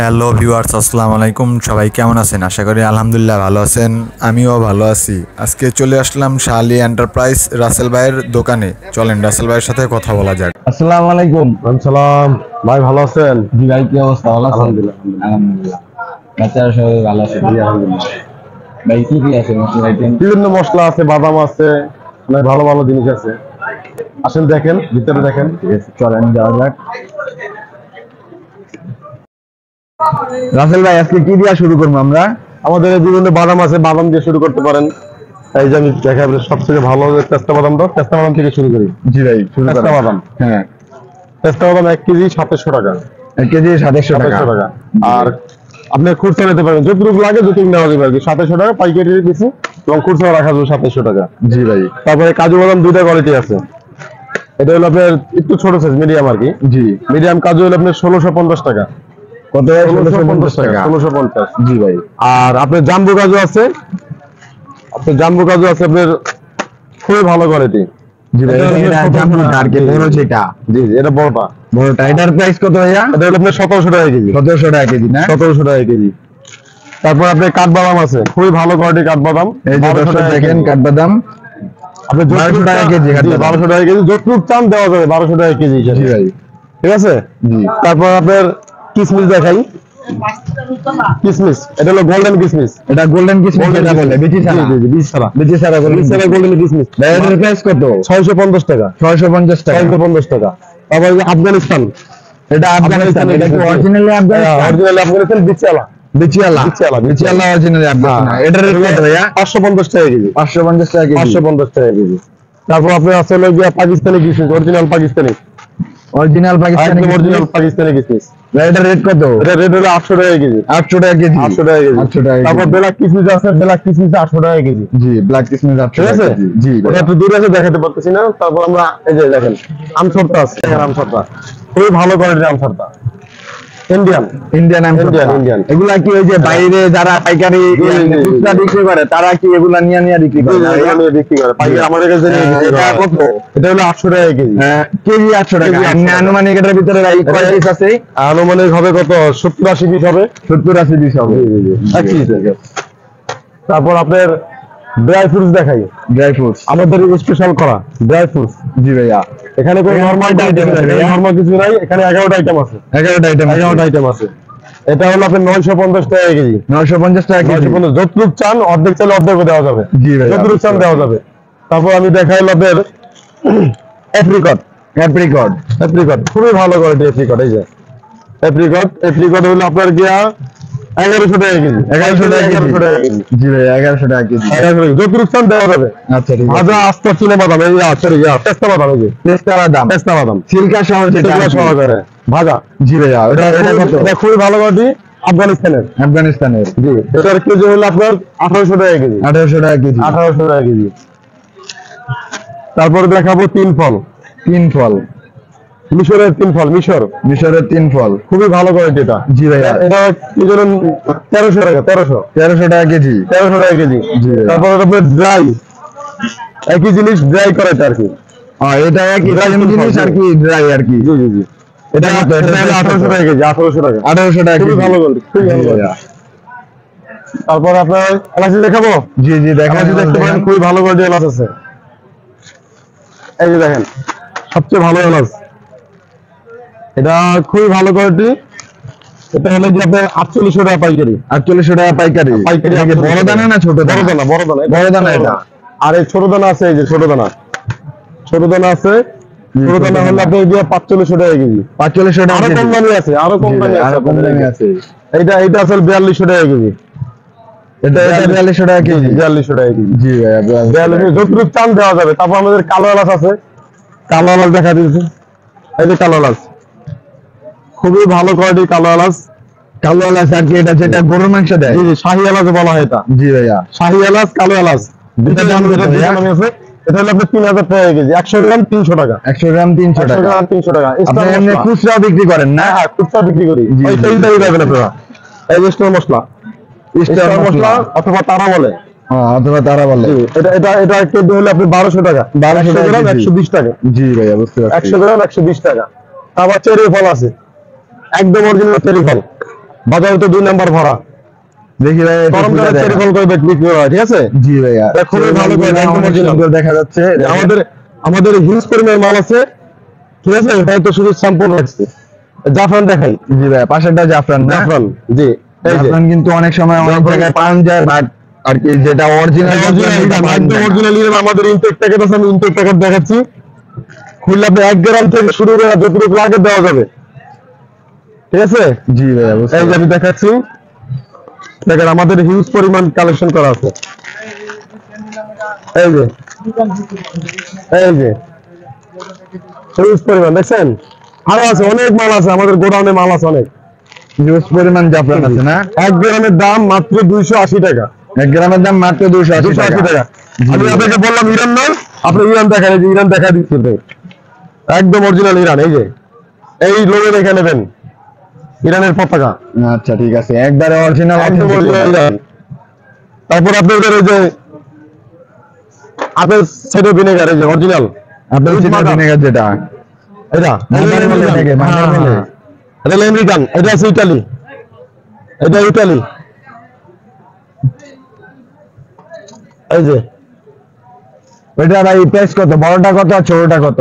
Hello viewers, আসসালামু আলাইকুম। সবাই কেমন আছেন? আশা করি আলহামদুলিল্লাহ ভালো আছেন। আমিও ভালো আছি। আজকে চলে আসলাম শালি এন্টারপ্রাইজ রাসেল ভাইয়ের দোকানে। চলেন রাসেল ভাইয়ের সাথে কথা বলা যাক। আসসালামু আলাইকুম। সালাম ভাই, ভালো আছেন? জি ভাই, কি অবস্থা? ভালো আছেন? আলহামদুলিল্লাহ। আলহামদুলিল্লাহ। বাচ্চারা সবাই ভালো আছে? জি আলহামদুলিল্লাহ। ভাই কি আছে মশলা আইটেম? বিভিন্ন মশলা আছে, বাদাম আছে, অনেক ভালো ভালো জিনিস আছে। আসেন দেখেন, ভিতরে দেখেন। ঠিক আছে, চলেন যাওয়া যাক। রাসেল ভাই, আজকে কি দিয়া শুরু করবো আমরা? আমাদের বিভিন্ন বাদাম আছে, বাদাম দিয়ে শুরু করতে পারেন। এই যে আমি দেখাবো সবথেকে ভালো পেস্তা বাদাম, দাও পেস্তা বাদাম থেকে শুরু করি। জি ভাই, শুরু করেন। পেস্তা বাদাম, হ্যাঁ, পেস্তা বাদাম 1 কেজি 2700 টাকা। 1 কেজি 2700 টাকা। 2700 টাকা। আর আপনি খুচরা নিতে পারেন, যতটুকু লাগে যতটুকু নেওয়া যাবে আর কি। 2700 টাকা পাইকারি দিচ্ছি এবং খুচরা রাখা যাবে 2700 টাকা। জি ভাই। তারপরে কাজু বাদাম দুইটা কোয়ালিটি আছে। এটা হলো আপনার একটু ছোট সাইজ, মিডিয়াম আর কি। জি, মিডিয়াম কাজু হলো আপনার 1650 টাকা। কত? 1650 টাকা, 1650। জি ভাই। আর আপনার জাম্বু কাজু আছে, আপনার খুবই ভালো কোয়ালিটি। জি ভাই, এটা জাম্বু আর কি বড় যেটা। জি জি, এটা বড়টা। বড়টা, এটার প্রাইস কত ভাইয়া? এটা হলো আপনার 1700 টাকা কেজি। 1700 টাকা কেজি না? 1700 টাকা কেজি। তারপর আপনার কাঠবাদাম আছে, খুবই ভালো কোয়ালিটি কাঠবাদাম। এই যে দর্শক দেখেন, কাঠবাদাম আপনি 1200 টাকা কেজি। 1200 টাকা কেজি, যতটুকু চান দেওয়া যাবে 1200 টাকা কেজি। জি ভাই। ঠিক আছে। জি। তারপর আপনার কিসমিস দেখাই। কিসমিস, এটা হলো গোল্ডেন কিসমিস। এটা গোল্ডেন কিসমিস যেটা বলে, বিচি ছাড়া। জি জি, বীজ ছাড়া। বিচি ছাড়া বীজ ছাড়া গোল্ডেন কিসমিস। এটার প্রাইস কত? 650 টাকা। 650 টাকা। 650 টাকা। তারপর এই যে আফগানিস্তান, এটা আফগানিস্তান। এটা কি অরিজিনালি আফগানিস্তান? অরিজিনাল আফগানিস্তান বিচিয়ালা। বিচিয়ালা। বিচিয়ালা অরিজিনালি আফগানিস্তান। এটার রেট কত ভাইয়া? 550 টাকা কেজি। 550 টাকা কেজি। 550 টাকা কেজি। তারপর আপনার আছে হলো গিয়া পাকিস্তানি কিসমিস, অরিজিনাল পাকিস্তানি। অরিজিনাল পাকিস্তানি একদম অরিজিনাল কিসমিস। পাকিস্তানি কিসমিস। এটার রেট কত? এটা রেট হলো 800 টাকা কেজি। 800 টাকা কেজি। 800 টাকা কেজি। 800 টাকা তারপর কেজি। ব্ল্যাক কিসমিস আছে, ব্ল্যাক কিসমিস 800 টাকা কেজি। জি, ব্ল্যাক কিসমিস 800 ঠিক আছে। টাকা কেজি। জি ওটা ভাইয়া। একটু দূরে আছে, দেখাতে পারতেছি না। তারপর আমরা এই যে দেখেন আমসরটা আছে, দেখেন আমসরটা খুবই ভালো কোয়ালিটির আমসরটা, ইন্ডিয়ান। Indian Indian. এগুলা কি ওই যে বাইরে যারা পাইকারি খুচরা বিক্রি করে তারা কি এগুলা নিয়ে বিক্রি করে? এগুলো নিয়ে বিক্রি করে পাইকারি, আমাদের কাছে নিয়ে বিক্রি করে। এটা কত? এটা হলো 800 টাকা কেজি। কেজি 800 টাকা। কেজি 800 টাকা। আনুমানিক এটার ভিতরে কয় পিস আছে? আনুমানিক হবে কত, 70-80 পিস হবে। 70-80 পিস হবে। এক পিস। তারপর আপনার ড্রাই ফ্রুটস দেখাই, ড্রাই ফ্রুটস। আমাদের স্পেশাল করা ড্রাই ফ্রুটস। জি ভাইয়া। এখানে কোনো এখানে নরমাল কয়টা আইটেম item আছে নাই, ভাইয়া? নরমাল কিছু নাই। এখানে 11টা আইটেম আছে। 11টা আইটেম। 11টা আইটেম আছে। এটা হলো আপনার 950 টাকা কেজি। 950 টাকা কেজি। 950, যতটুক চান অর্ধেক চাইলে অর্ধেকও দেওয়া যাবে। জি ভাইয়া। যতটুক চান দেওয়া যাবে। তারপর আমি দেখাই আপনাদের অ্যাপ্রিকট। অ্যাপ্রিকট খুবই ভালো কোয়ালিটি অ্যাপ্রিকট। এই যে অ্যাপ্রিকট হলো আপনার গিয়া 1100 টাকা কেজি। 1100 টাকা কেজি। 1100 টাকা কেজি। জি ভাই, 1100 টাকা কেজি। 1100 টাকা, যতটুক চান দেওয়া যাবে। আচ্ছা, ঠিক আছে। ভাজা আস্ত চিনে বাদাম, এই সরি পেস্তা বাদাম, এই যে পেস্তা বাদাম। পেস্তা বাদাম সিল্কা শহর যেটা এগুলো আর কি। সহকারে ভাজা। জি ভাইয়া, এটা কত? এটা খুবই ভালো কোয়ালিটি, আফগানিস্তানের। আফগানিস্তানের। জি, এটার কেজি হলো আপনার 1800 টাকা কেজি। 1800 টাকা কেজি। 1800 টাকা কেজি। তারপরে দেখাবো তিন ফল, মিশরের তিন ফল, মিশরের 3 ফল। খুবই ভালো কোয়ালিটি এটা। জি ভাইয়া। এটা কি ধরুন 1300 টাকা, 1300 টাকা কেজি। 1300 টাকা কেজি। জি ভাইয়া। তারপরে আপনার ড্রাই, একই জিনিস ড্রাই করে এটা আর কি। এটা একই সেম জিনিস আর কি, ড্রাই আর কি। জি জি জি। এটা কত? এটা হলো 1800 টাকা কেজি। 1800 টাকা, 1800 টাকা খুবই কেজি। ভালো কোয়ালিটি, খুবই ভালো জি কোয়ালিটি। ভাইয়া। তারপর আপনার এলাচি দেখাবো। জি জি, দেখেন। এলাচি দেখতে পারেন, খুবই ভালো কোয়ালিটি এলাচ আছে। এই যে দেখেন, সবচেয়ে ভালো এলাচ, এটা খুবই ভালো কোয়ালিটি। এটা হলো যে আপনার 4800 টাকা পাইকারি। 4800 টাকা পাইকারি। পাইকারি এটা কি বড় দানা না ছোট দানা? বড় দানা বড় দানা এটা। আর এই ছোট দানা আছে, এই যে ছোট দানা আছে। ছোট দানা হলো আপনার গিয়ে 4500 টাকা কেজি। 4500 টাকা আরো কেজি। কম দামি আছে, আরো কম দামি আছে, আরো কম দামি আছে। এইটা আসলে 4200 টাকা কেজি। এটা 4200 টাকা কেজি। 4200 টাকা কেজি। জি ভাইয়া। 4200, যতটুকু চান দেওয়া যাবে। তারপর আমাদের কালো এলাচ আছে, কালো এলাচ দেখা দিয়েছে। এই যে কালো এলাচ, খুবই ভালো কোয়ালিটি কালো এলাচ। কালো এলাচ আর কি, এটা যেটা গরুর মাংস দেয়। জি জি, শাহী এলাচ বলা হয় এটা। জি ভাইয়া। শাহী এলাচ, কালো এলাচ, এটার দাম কত ভাইয়া? এটা হলো আপনার 3000 টাকা কেজি। 100 গ্রাম 300 টাকা। 100 গ্রাম 300 100 টাকা। গ্রাম 300 টাকা। আপনি এমনি খুচরা বিক্রি করেন না? হ্যাঁ, খুচরা বিক্রি করি। জি, ওই জি। তেলটাই পাবেন আপনারা। এই যে স্টার মশলা, স্টার মশলা অথবা তারা বলে। অথবা তারা বলে। জি, এটা কেজি হলো আপনি 1200 টাকা। 1200 100 গ্রাম টাকা কেজি। 120 টাকা। জি ভাইয়া, বুঝতে পারছি। 100 গ্রাম 120 টাকা। আবার চেরি ফল আছে, একদম অরিজিনাল চেরি ফল। বাজারে তো 2 নাম্বার ভরা। দেখি ভাই গরম করে চেরি ফল করে বিক্রি করা হয়, ঠিক আছে? জি ভাইয়া এটা খুবই ভালো করে একদম সুন্দর দেখা যাচ্ছে। আমাদের হিউজ পরিমাণ মাল আছে, ঠিক আছে? এটা তো শুধু স্যাম্পল রাখছি। জাফরান দেখাই। জি ভাই পাশেরটা জাফরান না? জাফরান, জি। এই যে জাফরান কিন্তু অনেক সময় অনেক জায়গায় পাওয়া যায়, বাট আর কি যেটা অরিজিনাল একদম অরিজিনাল ইরান আমাদের ইনটেক প্যাকেট আছে, আমি ইনটেক প্যাকেট দেখাচ্ছি। খুললে আপনি 1 গ্রাম থেকে শুরু করে যতটুকু লাগে দেওয়া যাবে, ঠিক আছে? জি ভাইয়া এই যে আমি দেখাচ্ছি, দেখেন আমাদের হিউজ পরিমাণ কালেকশন করা আছে। এই যে হিউজ পরিমাণ দেখছেন, আরো আছে অনেক মাল আছে, আমাদের গোডাউনে মাল আছে অনেক। হিউজ পরিমাণ জাফরান আছে না? 1 গ্রামের দাম মাত্র 280 টাকা। 1 গ্রামের দাম মাত্র 280 টাকা। আমি আপনাকে বললাম ইরান নয়, আপনি ইরান দেখাই, যে ইরান দেখা দিচ্ছি একদম অরিজিনাল ইরান। এই যে এই লোগো দেখে নেবেন, ইরানের পতাকা। আচ্ছা ঠিক আছে, একবারে অরিজিনাল একদম অরিজিনাল ইরান। তারপর আপনাদের এই যে আপেল সাইডার ভিনেগার, এই যে অরিজিনাল আপেল সিডার ভিনেগার যেটা এটা মান্দার বলে থাকে, মান্দার বলে। এটা আমেরিকান, এটা আছে ইতালি, এটা ইতালি। এই যে ওইটা ভাই প্রাইস কত? বড়টা কত আর ছোটটা কত?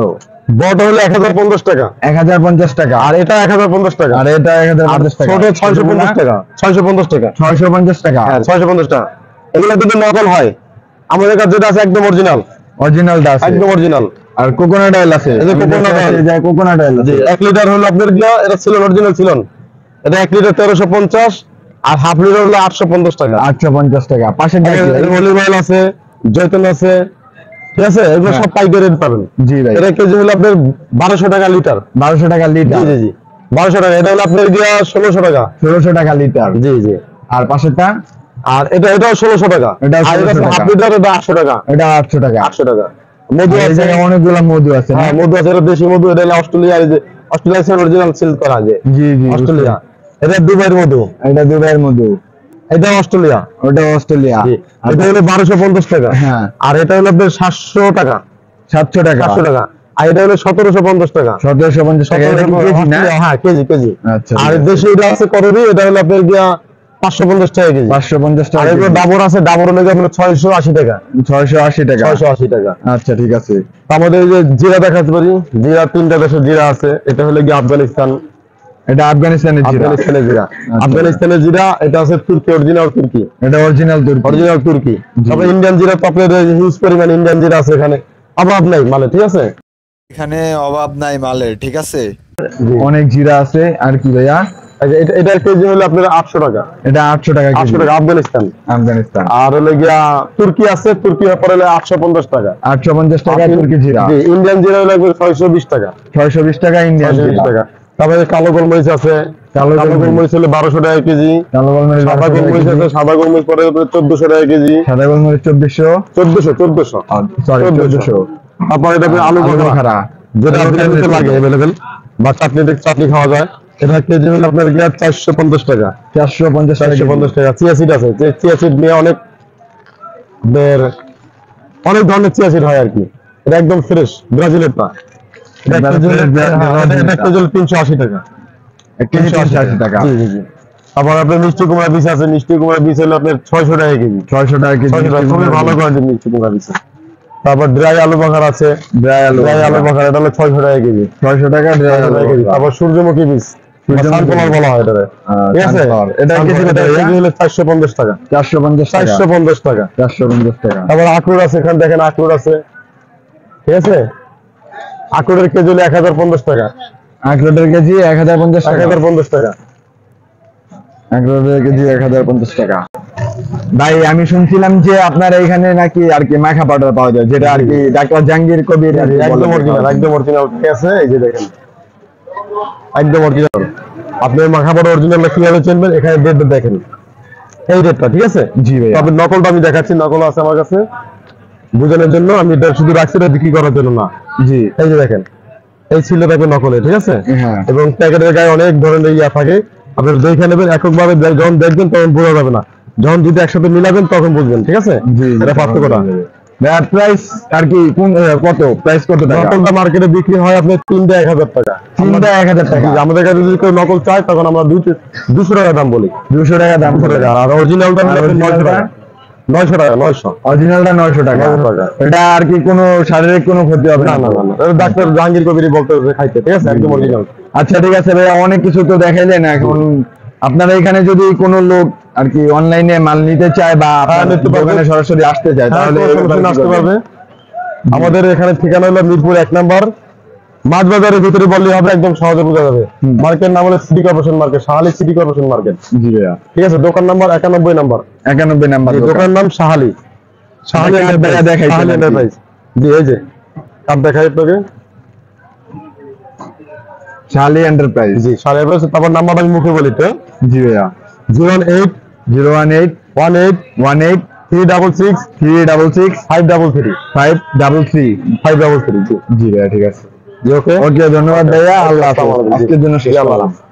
বড় হলো 1050 টাকা, 1050 টাকা, আর এটা 1050 টাকা, আর এটা 1050 টাকা, ছোট 650 টাকা, 650 টাকা, 650 টাকা। হ্যাঁ 650 টাকা। এগুলো কিন্তু নকল হয়, আমাদের কাছে যেটা আছে একদম অরিজিনাল, অরিজিনালটা আছে একদম অরিজিনাল। আর কোকোনাট অয়েল আছে, এই যে কোকোনাট অয়েল, যায় কোকোনাট অয়েল জি। আছে। 1 লিটার হলো আপনার গিয়া, এটা ছিল অরিজিনাল ছিল, এটা 1 লিটার 1350, আর হাফ লিটার হলো 850 টাকা। 850 টাকা। পাশের অলিভ অয়েল আছে, জয়তুন আছে, ঠিক আছে? এগুলো সব পাইকারি রেট পাবেন। জি ভাই, এটা কেজি হলো আপনার 1200 টাকা লিটার। 1200 টাকা লিটার। জি জি জি 1200 টাকা। এটা হলো আপনার গিয়া 1600 টাকা। 1600 টাকা লিটার। জি জি। আর পাশেরটা আর এটাও 1600 টাকা। এটাও আর 1600 হাফ টাকা। লিটার এটা 800 টাকা। এটা 800 টাকা। 800 টাকা। মধু এই আছে, জায়গায় অনেকগুলো মধু আছে না? হ্যাঁ মধু আছে, এটা দেশি মধু, এটা হলো অস্ট্রেলিয়া, এই যে অস্ট্রেলিয়া অরিজিনাল সিল করা আছে। জি জি, অস্ট্রেলিয়া। এটা দুবাইয়ের মধু, এটা দুবাইয়ের মধু, এটা অস্ট্রেলিয়া। ওটা অস্ট্রেলিয়া। জি। এটা হলো 1250 টাকা। হ্যাঁ। আর এটা হলো আপনার 700 টাকা। 700 টাকা। 700 টাকা। আর এটা হলো 1750 টাকা। 1750 টাকা। এটা কি কেজি না? হ্যাঁ কেজি কেজি। আচ্ছা, আর ঠিক আছে। দেশি এটা আছে করবি, এটা হলো আপনার গিয়া 550 টাকা কেজি। 550 আর টাকা এগুলো কেজি। ডাবর আছে, ডাবর হলো গিয়ে আপনার 680 টাকা। 680 টাকা। 680 টাকা। আচ্ছা ঠিক আছে। আমাদের এই যে জিরা দেখাতে পারি, জিরা 3টা দেশের জিরা আছে। এটা হলো গিয়ে আফগানিস্তান, এটা আফগানিস্তানের জিরা। আফগানিস্তানের জিরা। আফগানিস্তানের জিরা, এটা আছে তুর্কি, অরিজিনাল তুর্কি, এটা অরিজিনাল তুর্কি। অরিজিনাল তুর্কি। তবে ইন্ডিয়ান জিরা তো আপনার হিউজ পরিমাণ ইন্ডিয়ান জিরা আছে এখানে, অভাব নাই মানে, ঠিক আছে? এখানে অভাব নাই মালের, ঠিক আছে। অনেক জিরা আছে। আর কি ভাইয়া? এটার কেজি হলো আপনার 800 টাকা। এটা 800 টাকা কেজি। 800 টাকা আফগানিস্তান। আফগানিস্তান। আর হলো গিয়া তুর্কি আছে, তুর্কি পরে হলো 850 টাকা। 850 টাকা তুর্কি জিরা। জি। ইন্ডিয়ান জিরা হলো 620 টাকা। 620 টাকা ইন্ডিয়ান 620 জিরা। টাকা। তারপরে কালো গোলমরিচ আছে, কালো গোলমরিচ হলো 1200 টাকা কেজি। কালো গোলমরিচ সাদা 1200 টাকা গোলমরিচ কেজি। আছে, সাদা গোলমরিচ পরে 1400 টাকা কেজি। সাদা গোলমরিচ 1400। 1400 সরি 1400। তারপরে এটা আলু বোখরা, যেটা বিরিয়ানিতে লাগে अवेलेबल, বা চাটনি খাওয়া যায়। এটা কেজি হলো আপনার গিয়া 450 টাকা। 450 টাকা। 450 টাকা। চিয়া সিড আছে, যে চিয়া সিড নিয়ে অনেক ধরনের চিয়া সিড হয় আর কি। এটা একদম ফ্রেশ ব্রাজিলেরটা। এটা কেজি হলো 380 টাকা। 380 টাকা। জি জি জি। আবার আপনার মিষ্টি কুমড়া বীজ আছে, মিষ্টি কুমড়া বীজ হলো আপনার 600 টাকা কেজি। 600 টাকা কেজি। 600 টাকা, খুবই ভালো কোয়ালিটির মিষ্টি কুমড়া বীজ। তারপর ড্রাই আলু বখার আছে, ড্রাই আলু বখার, এটা হলো 600 টাকা কেজি। 600 টাকা ড্রাই 600 আলু টাকা কেজি। তারপর সূর্যমুখী বীজ, সানফ্লাওয়ার বলা হয় এটারে, ঠিক আছে? এটা কেজি কত? কেজি হলো 450 টাকা। 450 টাকা। 450 টাকা। 450 টাকা। তারপর আখরোট আছে, এখানে দেখেন আখরোট আছে, ঠিক আছে? আখরোটের কেজি হলো 1050 টাকা। আখরোটের কেজি 1050 টাকা। 1050 টাকা। আখরোটের কেজি 1050 টাকা। ভাই আমি শুনছিলাম যে আপনার এখানে নাকি আর কি মাখা পাউডার পাওয়া যায়, যেটা আর কি ডাক্তার জাহাঙ্গীর কবির আর কি একদম বলে। অরিজিনাল, একদম অরিজিনাল, ঠিক আছে? এই যে দেখেন, একদম অরিজিনাল। আপনি মাখা বড় অরিজিনালটা কিভাবে চিনবেন? এখানে ডেটটা দেখেন, এই ডেটটা, ঠিক আছে? জি ভাই। তবে নকলটা আমি দেখাচ্ছি, নকল আছে আমার কাছে বোঝানোর জন্য, আমি এটা শুধু রাখছি এটা বিক্রি করার জন্য না। জি। এই যে দেখেন, এই ছিল থাকবে নকলে, ঠিক আছে? হ্যাঁ। এবং প্যাকেটের গায়ে অনেক ধরনের ইয়া থাকে, আপনার দেখে নেবেন। এককভাবে যখন দেখবেন তখন বোঝা যাবে না, যখন যদি একসাথে মিলাবেন তখন বুঝবেন, ঠিক আছে? জি, এটা পার্থক্যটা। ভাইয়া প্রাইস আর কি কোন কত প্রাইস কত টাকা? নকলটা মার্কেটে বিক্রি হয় আপনার 3টা 1000 টাকা। 3টা 1000 টাকা। জি, আমাদের কাছে যদি কেউ নকল চায় তখন আমরা 200 টাকা দাম বলি। 200 টাকা দাম 200 টাকা। আর অরিজিনালটা আর 900 টাকা। 900 টাকা 900। অরিজিনালটা 900 টাকা। 900 টাকা। এটা আর কি কোনো শারীরিক কোনো ক্ষতি হবে না না? না না না, এটা ডাক্তার জাহাঙ্গীর কবিরই বলতে হবে খাইতে, ঠিক আছে, একদম অরিজিনাল। আচ্ছা ঠিক আছে ভাইয়া, অনেক কিছু তো দেখাইলেন। এখন আপনারা এখানে যদি কোনো লোক আর কি অনলাইনে মাল নিতে চায় বা আপনার নিতে পারবে। দোকানে সরাসরি আসতে চায় তাহলে তাহলে আসতে পারবে। আমাদের এখানে ঠিকানা হলো মিরপুর 1 নম্বর, মাছ বাজারের ভিতরে বললেই হবে, একদম সহজে বোঝা যাবে। মার্কেট নাম হলো city corporation market, Shahali city corporation market. জি ভাইয়া, ঠিক আছে, দোকান নাম্বার 91 নম্বর। 91 নাম্বার দোকান। দোকানের নাম শাহালি, শাহালি এটা এন্টারপ্রাইজ। দেখাইছেন শাহালি আর কি। এন্টারপ্রাইজ। জি, এই যে কাপ দেখাই আপনাকে। শাহালি এন্টারপ্রাইজ। জি, শাহালি এন্টারপ্রাইজ। তারপর নাম্বার আমি মুখে বলি তো, জি ভাইয়া, 018 018 18 18 366 366 533 533। 533। জি জি ভাইয়া, ঠিক আছে। জি, ওকে। ওকে, ধন্যবাদ ভাইয়া। আল্লাহ হাফেজ। আসসালামু আলাইকুম। আজকের জন্য শেষ জি, আল্লাহ করলাম। হাফেজ।